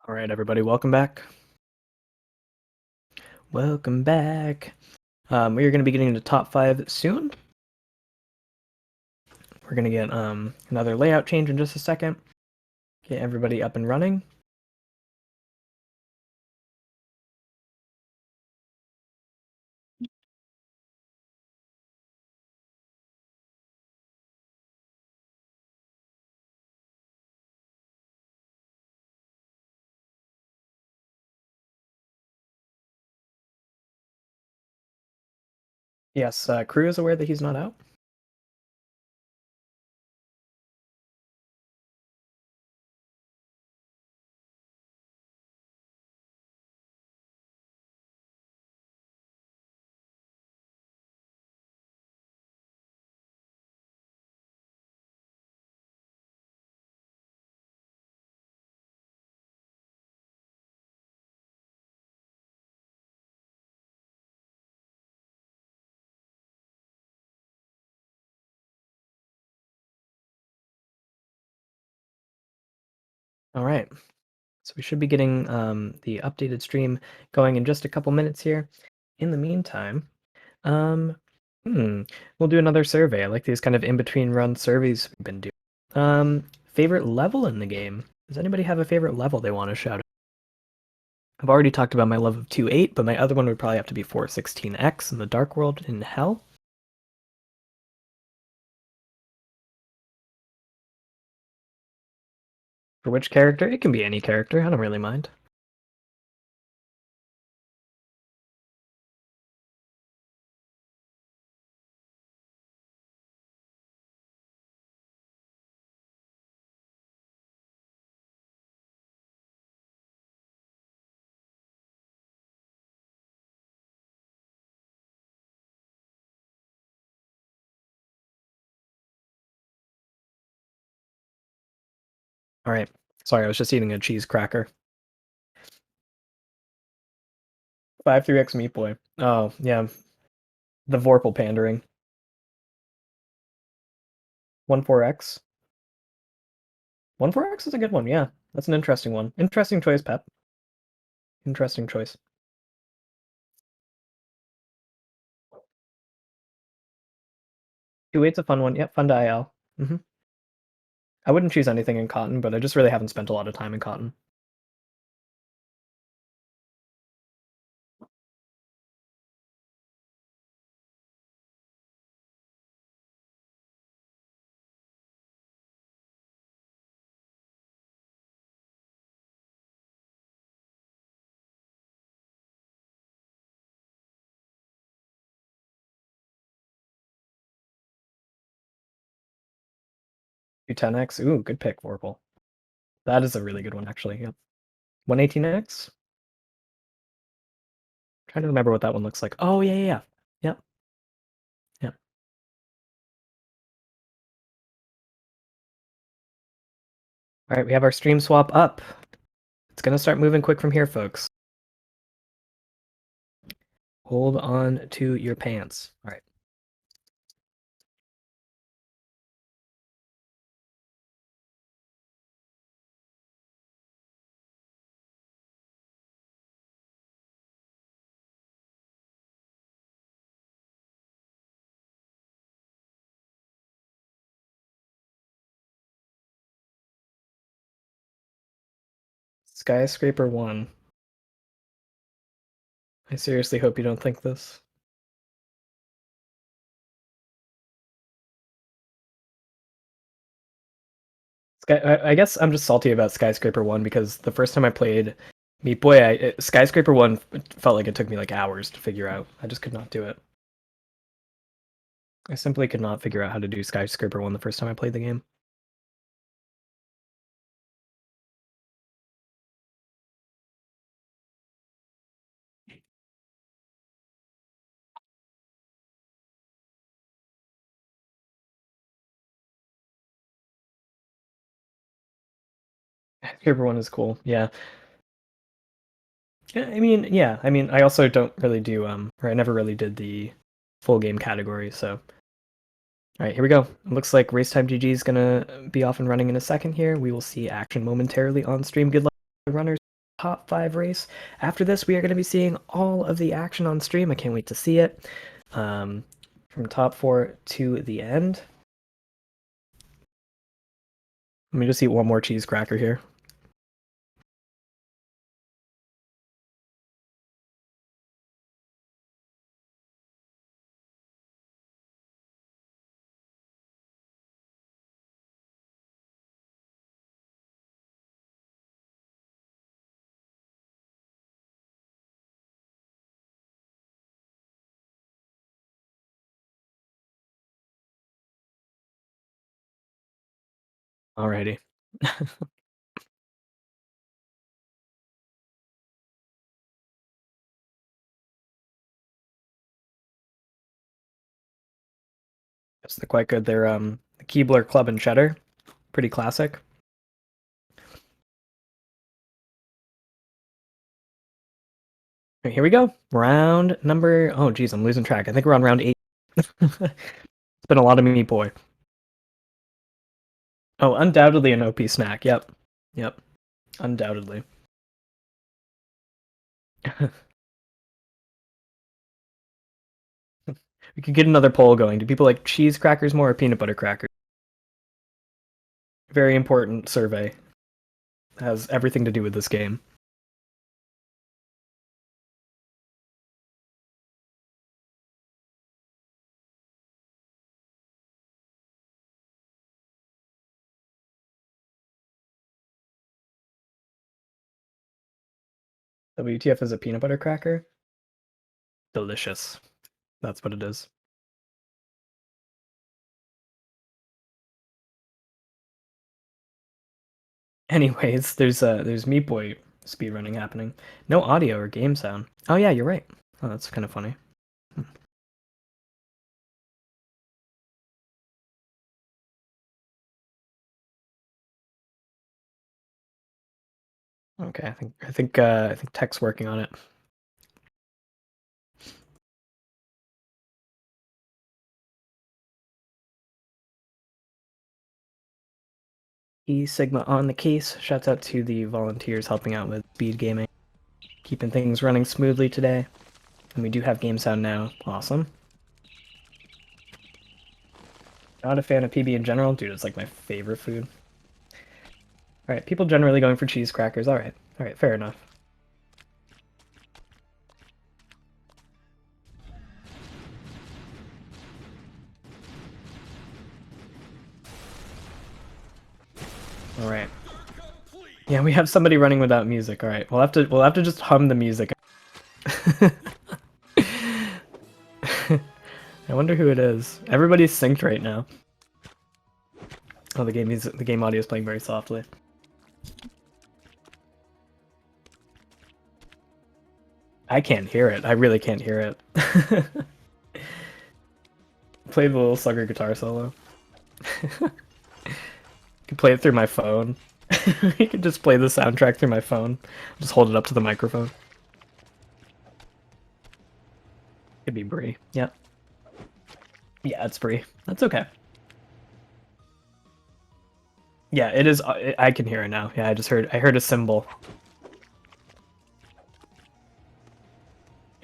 All right, everybody, welcome back. Welcome back. We are going to be getting into top 5 soon. We're going to get another layout change in just a second. Get everybody up and running. Yes, Crew is aware that he's not out. All right, so we should be getting the updated stream going in just a couple minutes here. In the meantime, we'll do another survey. I like these kind of in-between run surveys we've been doing. Favorite level in the game? Does anybody have a favorite level they want to shout out? I've already talked about my love of 2.8, but my other one would probably have to be 416X in the Dark World in Hell. For which character? It can be any character, I don't really mind. Alright, sorry, I was just eating a cheese cracker. 5-3X Meat Boy. Oh, yeah. The Vorpal pandering. 1-4X. 1-4X is a good one, yeah. That's an interesting one. Interesting choice, Pep. Interesting choice. 2.8's a fun one. Yep, fun to IL. I wouldn't choose anything in Cotton, but I just really haven't spent a lot of time in Cotton. Do 10X. Ooh, good pick, Vorpal. That is a really good one, actually. Yep. 118X? Trying to remember what that one looks like. Oh, yeah. Yep. Yep. All right, we have our stream swap up. It's going to start moving quick from here, folks. Hold on to your pants. All right. Skyscraper 1. I seriously hope you don't think this. I guess I'm just salty about Skyscraper 1 because the first time I played Meat Boy, Skyscraper 1 felt like it took me like hours to figure out. I just could not do it. I simply could not figure out how to do Skyscraper 1 the first time I played the game. Skyscraper 1 is cool, yeah. I mean, I also don't really do, or I never really did the full game category, so. Alright, here we go. It looks like Racetime GG is gonna be off and running in a second here. We will see action momentarily on stream. Good luck, runners. top 5 race. After this, we are going to be seeing all of the action on stream. I can't wait to see it. From top 4 to the end. Let me just eat one more cheese cracker here. Alrighty. Yes, they're quite good. They're the Keebler Club and Cheddar. Pretty classic. Right, here we go. Round number... Oh, geez, I'm losing track. I think we're on round 8. It's been a lot of Meat Boy. Oh, undoubtedly an OP snack. Yep. Yep. Undoubtedly. We could get another poll going. Do people like cheese crackers more or peanut butter crackers? Very important survey. It has everything to do with this game. WTF is a peanut butter cracker? Delicious. That's what it is. Anyways, there's Meat Boy speedrunning happening. No audio or game sound. Oh yeah, you're right. Oh, that's kind of funny. Okay, I think Tech's working on it. E Sigma on the case. Shouts out to the volunteers helping out with SpeedGaming. Keeping things running smoothly today. And we do have game sound now. Awesome. Not a fan of PB in general. Dude, it's like my favorite food. Alright, people generally going for cheese crackers. Alright, fair enough. Alright. Yeah, we have somebody running without music. Alright, we'll have to just hum the music. I wonder who it is. Everybody's synced right now. Oh, the game audio is playing very softly. I can't hear it. I really can't hear it. Play the little Slugger guitar solo. Can play it through my phone. You can just play the soundtrack through my phone. Just hold it up to the microphone. Could be Bree. Yeah. Yeah, it's Bree. That's okay. Yeah, it is. I can hear it now. Yeah, I heard a cymbal.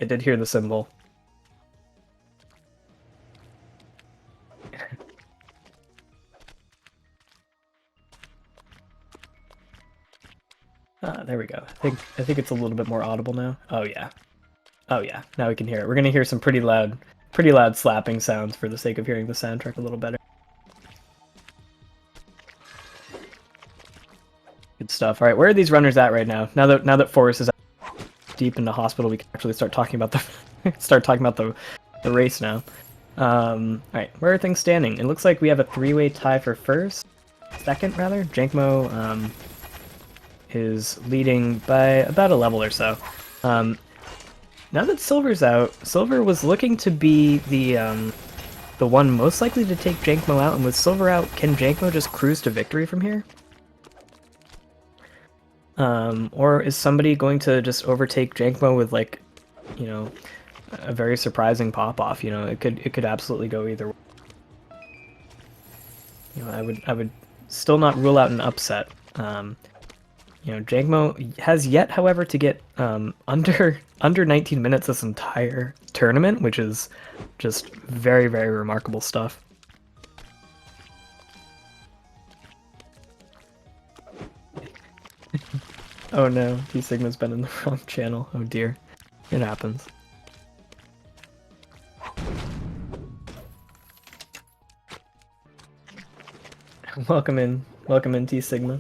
I did hear the cymbal. There we go. I think it's a little bit more audible now. Oh yeah. Oh yeah. Now we can hear it. We're gonna hear some pretty loud slapping sounds for the sake of hearing the soundtrack a little better. Good stuff. All right, where are these runners at right now? Now that Forrest is deep in the hospital, we can actually start talking about the the race now. All right, where are things standing? It looks like we have a 3-way tie for second rather. Jankmo is leading by about a level or so. Now that Silver's out, Silver was looking to be the one most likely to take Jankmo out, and with Silver out, can Jankmo just cruise to victory from here? Or is somebody going to just overtake Jankmo with, like, you know, a very surprising pop-off? You know, it could absolutely go either way. You know, I would still not rule out an upset. Jankmo has yet, however, to get under 19 minutes this entire tournament, which is just very, very remarkable stuff. Oh no, T Sigma's been in the wrong channel. Oh dear. It happens. Welcome in T Sigma.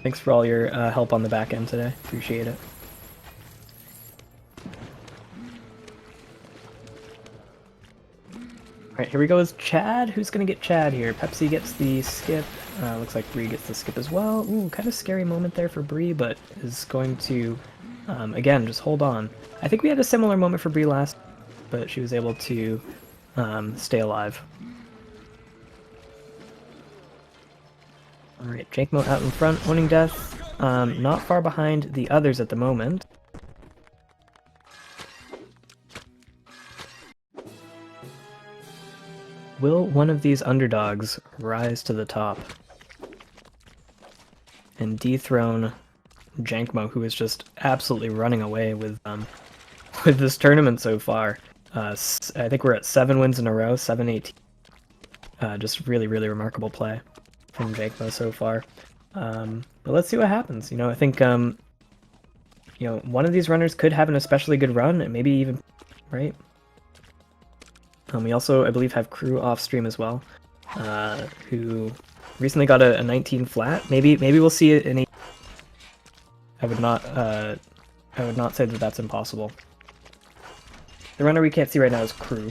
Thanks for all your help on the back end today. Appreciate it. Alright, here we go is Chad. Who's gonna get Chad here? Pepsi gets the skip. Looks like Bree gets the skip as well. Ooh, kind of scary moment there for Bree, but is going to, again, just hold on. I think we had a similar moment for Bree last, but she was able to stay alive. Alright, Jankmo out in front, owning death. Not far behind the others at the moment. Will one of these underdogs rise to the top and dethrone Jankmo, who is just absolutely running away with this tournament so far? I think we're at 7 wins in a row, 7-18. Just really, really remarkable play from Jankmo so far. But let's see what happens. I think one of these runners could have an especially good run, and maybe even right. We also, I believe, have Crew off stream as well, who recently got a 19 flat. Maybe we'll see it in a. I would not say that that's impossible. The runner we can't see right now is Crew.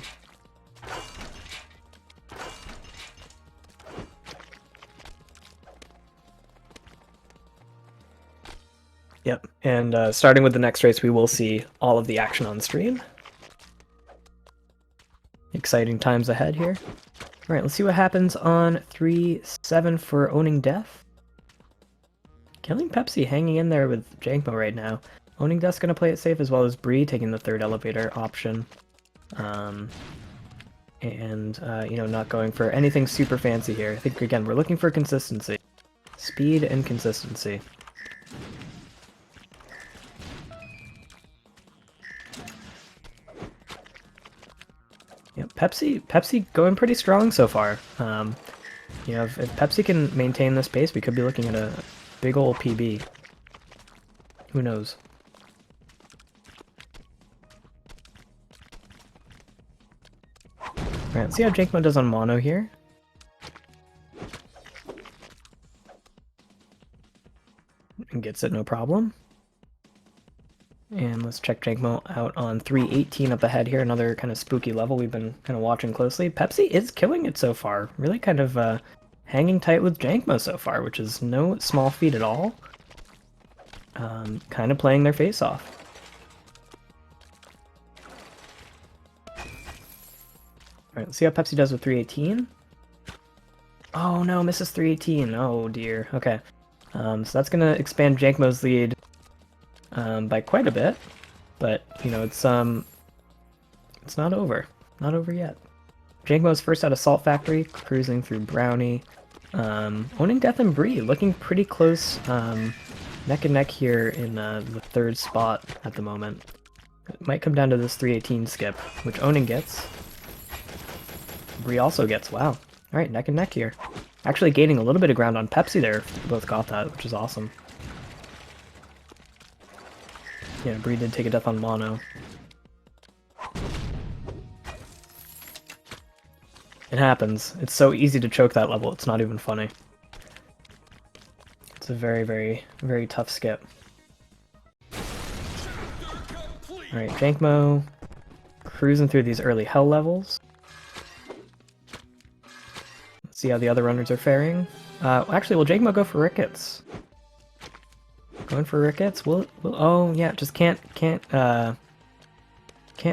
Yep, and starting with the next race, we will see all of the action on stream. Exciting times ahead here. Alright, let's see what happens on 3-7 for owning death. Killing Pepsi hanging in there with Jankmo right now. Owning death's gonna play it safe, as well as Bree taking the third elevator option. Not going for anything super fancy here. I think, again, we're looking for consistency. Speed and consistency. Yep, Pepsi going pretty strong so far. If Pepsi can maintain this pace, we could be looking at a big ol' PB. Who knows? Alright, let's see how Jankmo does on mono here. And gets it no problem. And let's check Jankmo out on 3-18 up ahead here, another kind of spooky level we've been kind of watching closely. Pepsi is killing it so far, really kind of hanging tight with Jankmo so far, which is no small feat at all. Kind of playing their face off. Alright, let's see how Pepsi does with 3-18. Oh no, misses 3-18. Oh dear. Okay. So that's going to expand Jankmo's lead by quite a bit, but it's not over. Not over yet. Jankmo's first out of Salt Factory, cruising through Brownie. Owning Death and Bree, looking pretty close, neck and neck here in the third spot at the moment. It might come down to this 3-18 skip, which Owning gets. Bree also gets. Wow. Alright, neck and neck here. Actually gaining a little bit of ground on Pepsi there. We both got that, which is awesome. Yeah, Bree did take a death on mono. It happens. It's so easy to choke that level, it's not even funny. It's a very, very, very tough skip. Alright, Jankmo cruising through these early hell levels. Let's see how the other runners are faring. Actually, will Jankmo go for Rickets? Going for Rickets? Oh yeah, just can't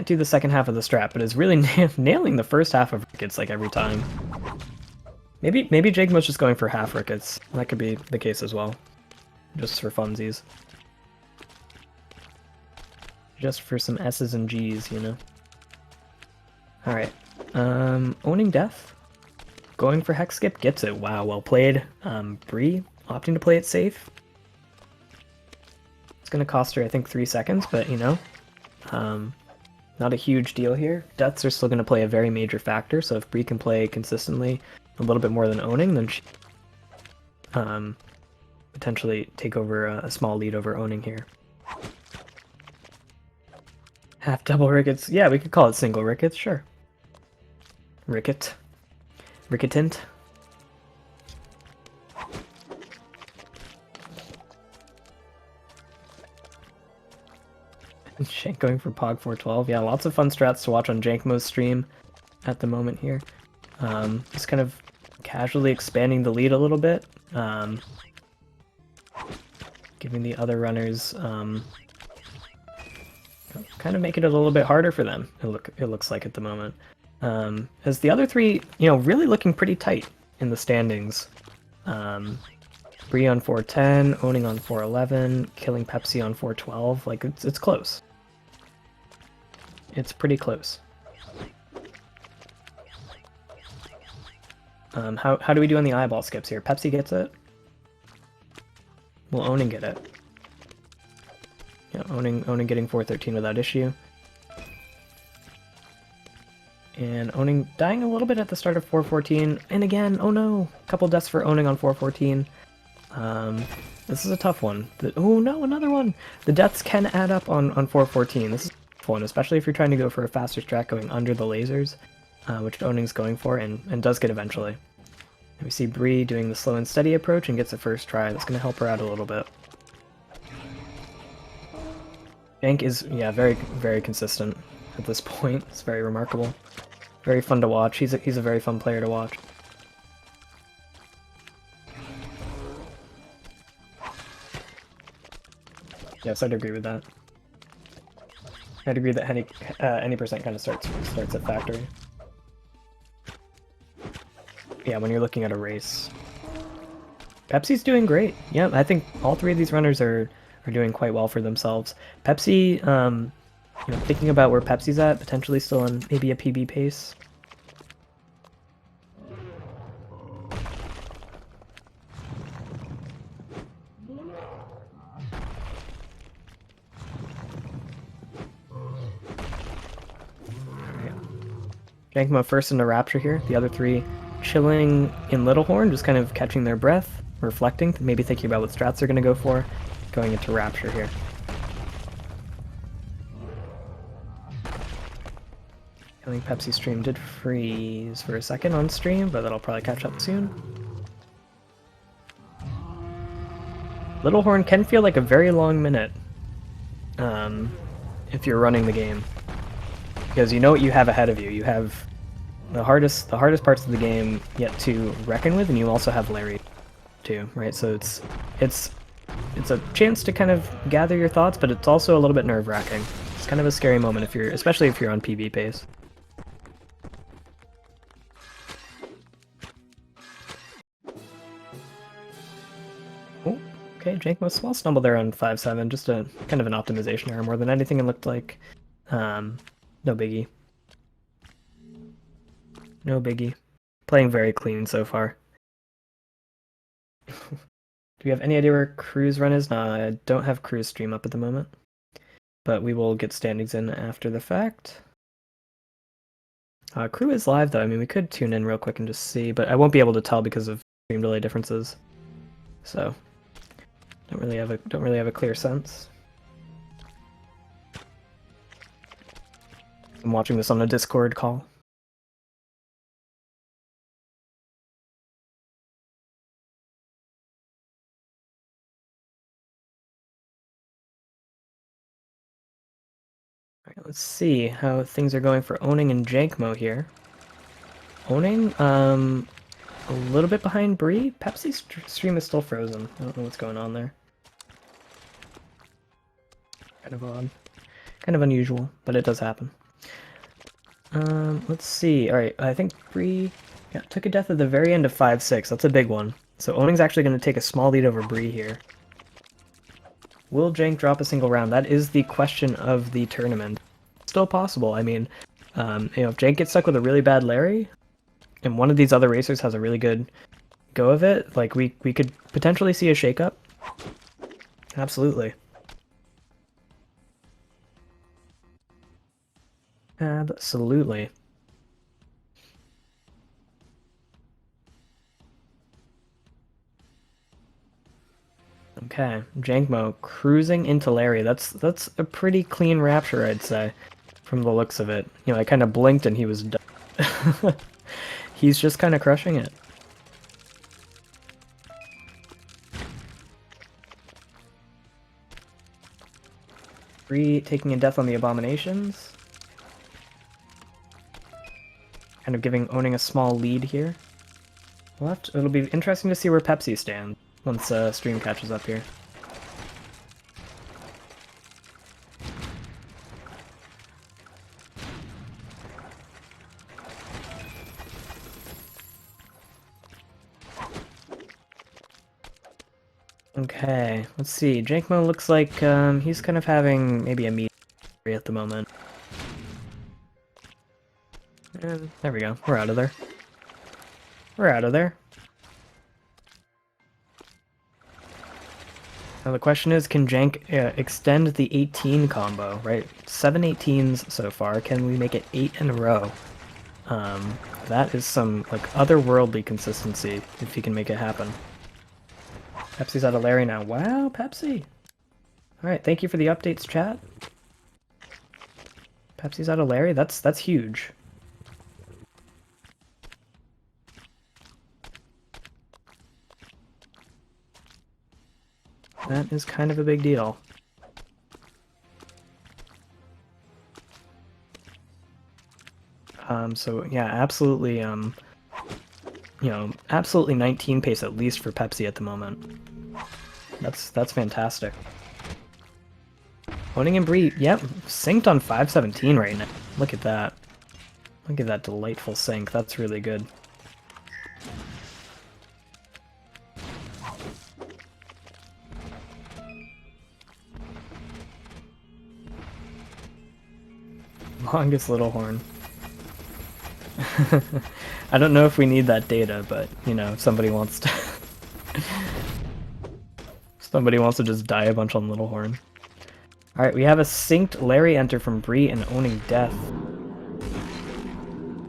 do the second half of the strat, but is really nailing the first half of Rickets like every time. Maybe Jankmo's just going for half Rickets. That could be the case as well. Just for funsies. Just for some S's and G's, Alright. Owning Death. Going for Hex Skip, gets it. Wow, well played. Bree opting to play it safe. going to cost her, I think, 3 seconds, but, you know, not a huge deal here. Deaths are still going to play a very major factor, so if Bree can play consistently a little bit more than owning, then she potentially take over a small lead over owning here. Half double rickets. Yeah, we could call it single rickets, sure. Ricket. Ricketint. Shank going for Pog 412. Yeah, lots of fun strats to watch on Jankmo's stream at the moment here. Just kind of casually expanding the lead a little bit. Giving the other runners kind of make it a little bit harder for them, it looks like at the moment. As the other three, you know, really looking pretty tight in the standings. Bree on 410, owning on 411, killing Pepsi on 412. Like, it's close. It's pretty close. How do we do on the eyeball skips here? Pepsi gets it. Will owning get it? Yeah, owning getting 413 without issue. And owning dying a little bit at the start of 414. And again, oh no, a couple deaths for owning on 414. This is a tough one. Oh no, another one! The deaths can add up on 414. This is a tough one, especially if you're trying to go for a faster strat going under the lasers, which owning's going for and does get eventually. And we see Bree doing the slow and steady approach and gets a first try. That's going to help her out a little bit. Jank is, yeah, very, very consistent at this point. It's very remarkable. Very fun to watch. He's a very fun player to watch. Yes, I'd agree with that. I'd agree that any percent kind of starts at factory. Yeah, when you're looking at a race. Pepsi's doing great. Yeah, I think all three of these runners are doing quite well for themselves. Pepsi, you know, thinking about where Pepsi's at, potentially still on maybe a PB pace. Jankmo first into Rapture here. The other three chilling in Little Horn, just kind of catching their breath, reflecting, maybe thinking about what strats they're going to go for, going into Rapture here. I think Pepsi stream did freeze for a second on stream, but that'll probably catch up soon. Little Horn can feel like a very long minute if you're running the game, because you know what you have ahead of you. You have the hardest parts of the game yet to reckon with, and you also have Larry too, right? So it's a chance to kind of gather your thoughts, but it's also a little bit nerve-wracking. It's kind of a scary moment especially if you're on PB pace. Oh, okay, Jankmo, small stumble there on 5-7, just a kind of an optimization error more than anything. It looked like no biggie. No biggie. Playing very clean so far. Do we have any idea where Crew's run is? Nah, I don't have Crew's stream up at the moment. But we will get standings in after the fact. Crew is live though. I mean, we could tune in real quick and just see, but I won't be able to tell because of stream delay differences. So, don't really have a clear sense. I'm watching this on a Discord call. Alright, let's see how things are going for owning and Jankmo here. Owning, a little bit behind Bree. Pepsi's stream is still frozen. I don't know what's going on there. Kind of odd. Kind of unusual, but it does happen. Let's see. Alright, I think Bree took a death at the very end of 5-6. That's a big one. So owning's actually going to take a small lead over Bree here. Will Jank drop a single round? That is the question of the tournament. Still possible. I mean, you know, if Jank gets stuck with a really bad Larry, and one of these other racers has a really good go of it, like we could potentially see a shakeup. Absolutely. Absolutely. Okay, Jankmo cruising into Larry. That's a pretty clean rapture, I'd say, from the looks of it. You know, I kind of blinked and he was done. He's just kind of crushing it. Bree taking a death on the abominations. Kind of owning a small lead here. It'll be interesting to see where Pepsi stands once stream catches up here. Okay, let's see. Jankmo looks like he's kind of having maybe a medium at the moment. And there we go. We're out of there. We're out of there. Now the question is, can Jank extend the 18 combo, right? 7 18s so far. Can we make it 8 in a row? That is some like otherworldly consistency if he can make it happen. Pepsi's out of Larry now. Wow, Pepsi! Alright, thank you for the updates, chat. Pepsi's out of Larry? That's huge. That is kind of a big deal. So yeah, absolutely, you know, absolutely 19 pace at least for Pepsi at the moment. That's fantastic. Owning and Bree, yep, synced on 517 right now. Look at that. Look at that delightful sync. That's really good. Longest little horn. I don't know if we need that data, but, you know, if somebody wants to... somebody wants to just die a bunch on Little Horn. Alright, we have a synced Larry enter from Bree and Owning Death.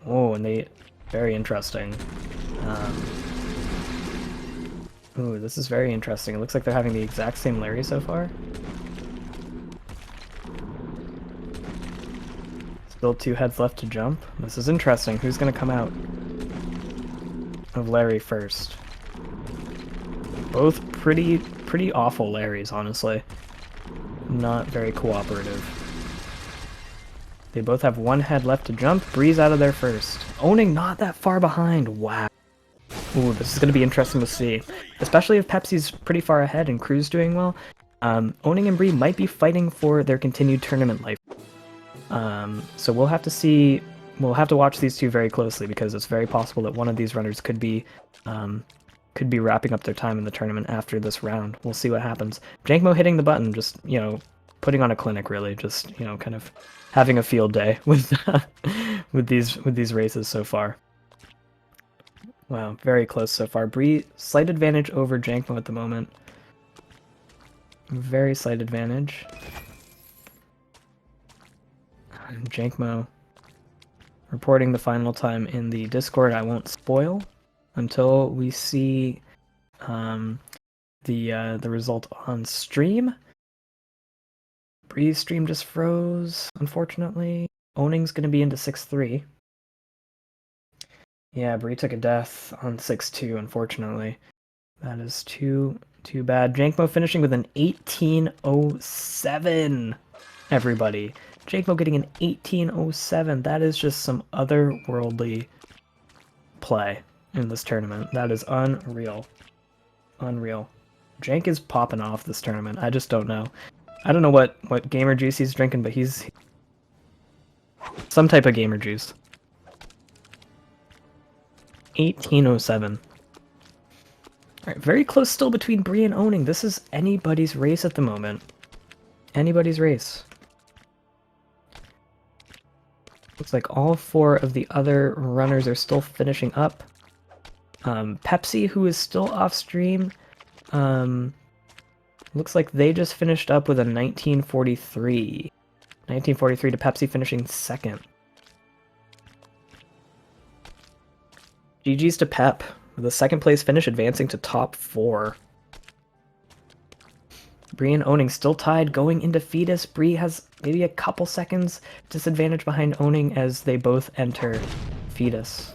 Oh, and they... very interesting. Ooh, this is very interesting. It looks like they're having the exact same Larry so far. Still 2 heads left to jump. This is interesting. Who's gonna come out of Larry first? Both pretty awful Larrys, honestly. Not very cooperative. They both have 1 head left to jump. Bree's out of there first. Owning not that far behind. Wow. Ooh, this is going to be interesting to see. Especially if Pepsi's pretty far ahead and Crew's doing well. Owning and Bree might be fighting for their continued tournament life. So we'll have to see... We'll have to watch these two very closely because it's very possible that one of these runners could be wrapping up their time in the tournament after this round. We'll see what happens. Jankmo hitting the button, just, you know, putting on a clinic, really. Just, you know, kind of having a field day with with these races so far. Wow, very close so far. Bree, slight advantage over Jankmo at the moment. Very slight advantage. Jankmo reporting the final time in the Discord. I won't spoil until we see the result on stream. Bree's stream just froze, unfortunately. Owning's gonna be into 6-3. Yeah, Bree took a death on 6-2, unfortunately. That is too bad. Jankmo finishing with an 1807, everybody. Jankmo getting an 1807. That is just some otherworldly play in this tournament. That is unreal. Unreal. Jank is popping off this tournament. I just don't know. I don't know what gamer juice he's drinking, but he's some type of gamer juice. 1807. Alright, very close still between Bree and Owning. This is anybody's race at the moment. Anybody's race. Looks like all 4 of the other runners are still finishing up. Pepsi, who is still off stream, looks like they just finished up with a 1943. 1943 to Pepsi finishing second. GG's to Pep, with a second place finish advancing to top 4. Bree and Owning still tied going into Fetus. Bree has maybe a couple seconds disadvantage behind Owning as they both enter Fetus.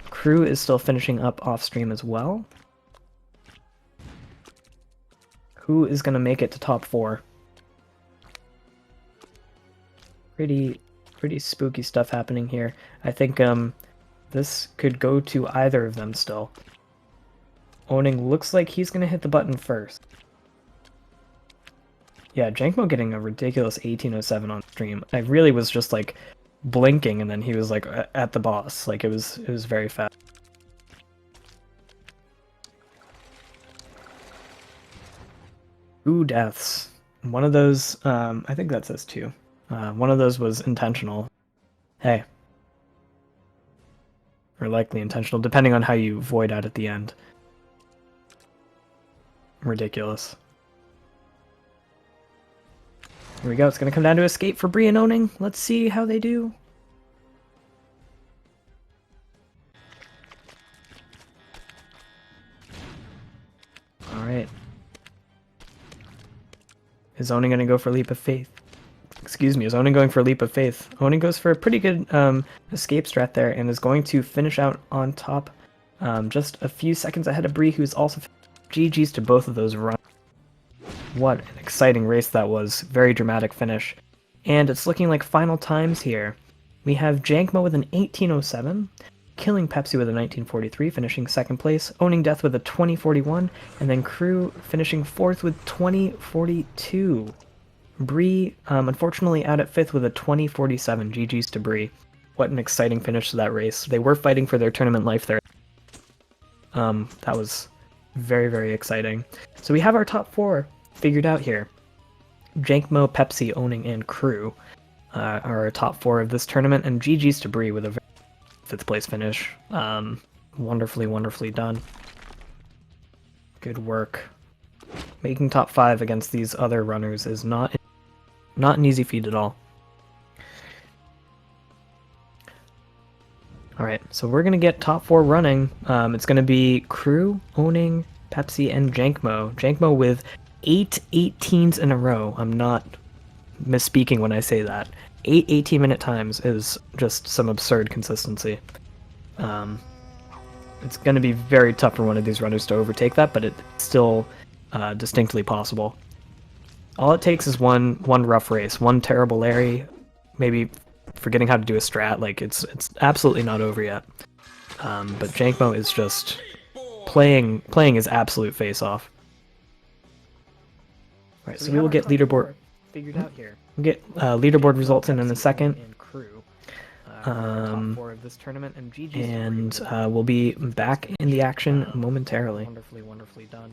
Crew is still finishing up off stream as well. Who is going to make it to top 4? Pretty spooky stuff happening here. I think this could go to either of them still. Owning looks like he's going to hit the button first. Yeah, Jankmo getting a ridiculous 1807 on stream. I really was just like blinking and then he was like at the boss. Like it was very fast. Ooh, deaths. One of those, I think that says 2. One of those was intentional. Hey. Or likely intentional, depending on how you void out at the end. Ridiculous. Here we go, it's gonna come down to escape for Bree and Owning. Let's see how they do. Alright. Is Owning gonna go for Leap of Faith? Excuse me, is Owning going for Leap of Faith? Owning goes for a pretty good escape strat there and is going to finish out on top just a few seconds ahead of Bree, who's also GG's to both of those runs. What an exciting race that was. Very dramatic finish. And it's looking like final times here. We have Jankmo with an 1807, killingpepsi with a 1943, finishing second place, owningdeath with a 2041, and then Crew finishing fourth with 2042. Bree, unfortunately, out at 5th with a 2047. GG's to Bree. What an exciting finish to that race. They were fighting for their tournament life there. That was very exciting. So we have our top 4 figured out here. Jankmo, Pepsi, Owning, and Crew are our top 4 of this tournament, and GG's to Bree with a 5th place finish. Wonderfully done. Good work. Making top 5 against these other runners is not an easy feat at all. Alright, so we're gonna get top 4 running. It's gonna be Crew, Owning, Pepsi, and Jankmo. Jankmo with 8 18s in a row. I'm not misspeaking when I say that. 8 18-minute times is just some absurd consistency. It's gonna be very tough for one of these runners to overtake that, but it's still distinctly possible. All it takes is one rough race, one terrible Larry, maybe forgetting how to do a strat. Like it's absolutely not over yet. But Jankmo is just playing his absolute face off. All right, so we will get leaderboard figured out here. We'll get leaderboard results in a second. Top 4 of this tournament, and we'll be back in the action momentarily. Wonderfully done.